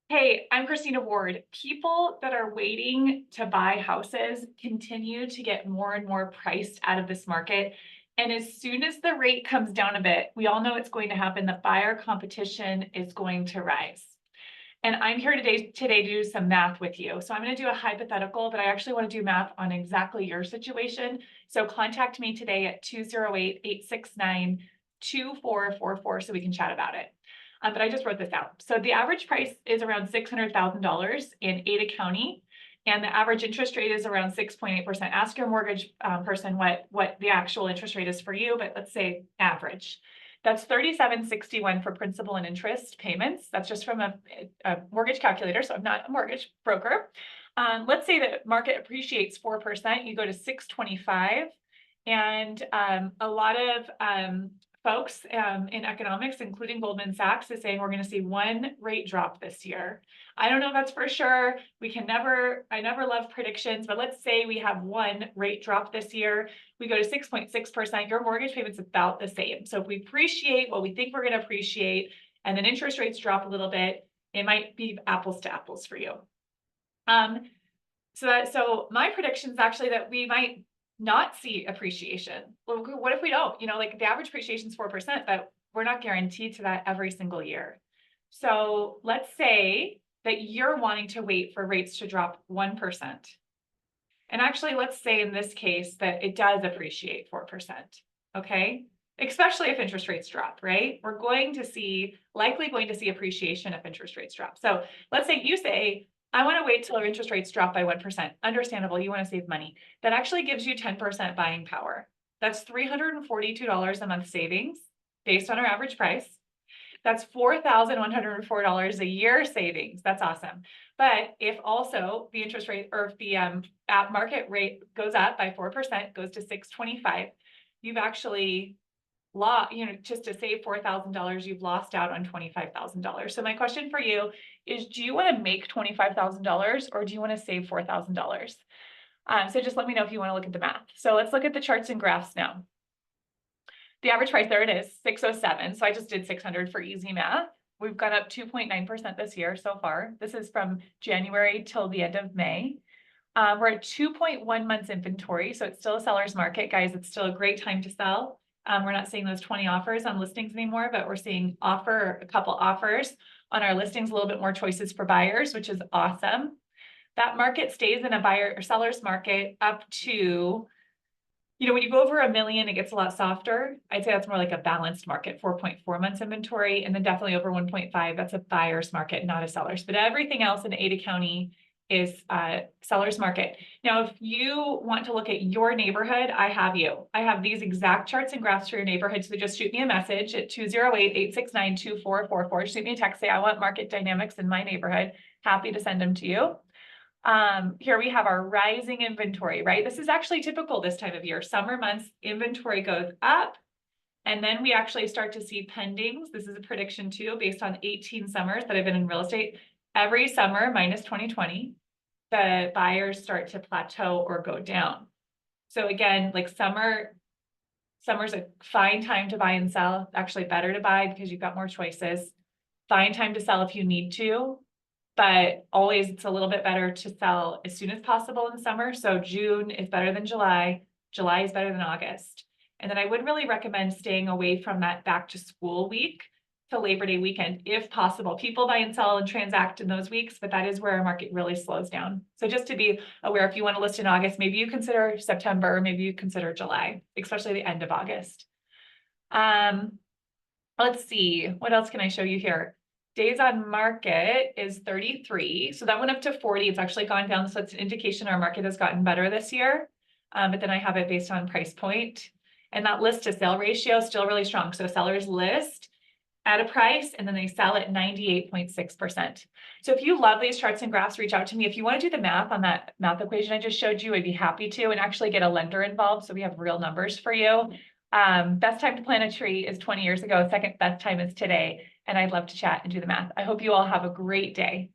Hey, I'm Christina Ward. People that are waiting to buy houses continue to get more and more priced out of this market. And as soon as the rate comes down a bit, we all know it's going to happen. The buyer competition is going to rise. And I'm here today to do some math with you. So I'm going to do a hypothetical, but I actually want to do math on exactly your situation. So contact me today at 208-869-2444 so we can chat about it. But I just wrote this out. So the average price is around $600,000 in Ada County, and the average interest rate is around 6.8%. Ask your mortgage person what the actual interest rate is for you, but let's say average. That's 3761 for principal and interest payments. That's just from a mortgage calculator, so I'm not a mortgage broker. Let's say that market appreciates 4%, you go to 625, and a lot of folks in economics, including Goldman Sachs, is saying we're going to see one rate drop this year. I don't know if that's for sure. I never love predictions, but let's say we have one rate drop this year. We go to 6.6%, your mortgage payment's about the same. So if we appreciate what we think we're going to appreciate, and then interest rates drop a little bit, it might be apples to apples for you. So my prediction is actually that we might not see appreciation. Well, what if we don't? Like the average appreciation is 4%, but we're not guaranteed to that every single year. So let's say that you're wanting to wait for rates to drop 1%. And actually, let's say in this case that it does appreciate 4%, okay? Especially if interest rates drop, right? We're likely going to see appreciation if interest rates drop. So let's say you say, I want to wait till our interest rates drop by 1%. Understandable, you want to save money. That actually gives you 10% buying power. That's $342 a month savings based on our average price. That's $4,104 a year savings. That's awesome. But if also the interest rate or if the at market rate goes up by 4%, goes to 625, you've actually lost, just to save $4,000, you've lost out on $25,000. So my question for you is, do you want to make $25,000 or do you want to save $4,000? So just let me know if you want to look at the math. So let's look at the charts and graphs now. The average price, there it is, 607. So I just did 600 for easy math. We've gone up 2.9% this year so far. This is from January till the end of May. We're at 2.1 months inventory, so it's still a seller's market. Guys, it's still a great time to sell. We're not seeing those 20 offers on listings anymore, but we're seeing a couple offers on our listings, a little bit more choices for buyers, which is awesome. That market stays in a buyer or seller's market up to, when you go over 1 million, it gets a lot softer. I'd say that's more like a balanced market, 4.4 months inventory, and then definitely over 1.5, that's a buyer's market, not a seller's. But everything else in Ada County is seller's market. Now, if you want to look at your neighborhood, I have these exact charts and graphs for your neighborhood. So just shoot me a message at 208-869-2444. Shoot me a text, say, I want market dynamics in my neighborhood. Happy to send them to you. Here we have our rising inventory, right? This is actually typical this time of year. Summer months, inventory goes up, and then we actually start to see pendings. This is a prediction too, based on 18 summers that I've been in real estate. Every summer, minus 2020, the buyers start to plateau or go down. So again, like summer's a fine time to buy and sell. Actually better to buy because you've got more choices. Fine time to sell if you need to, but always it's a little bit better to sell as soon as possible in summer. So June is better than July. July is better than August. And then I would really recommend staying away from that back to school week to Labor Day weekend, if possible. People buy and sell and transact in those weeks, but that is where our market really slows down. So just to be aware, if you want to list in August, maybe you consider September, maybe you consider July, especially the end of August. Let's see, what else can I show you here? Days on market is 33. So that went up to 40. It's actually gone down. So it's an indication our market has gotten better this year. But then I have it based on price point. And that list to sale ratio is still really strong. So sellers list at a price and then they sell at 98.6%. So if you love these charts and graphs, reach out to me. If you want to do the math on that math equation I just showed you, I'd be happy to, and actually get a lender involved so we have real numbers for you. Best time to plant a tree is 20 years ago. Second best time is today. And I'd love to chat and do the math. I hope you all have a great day.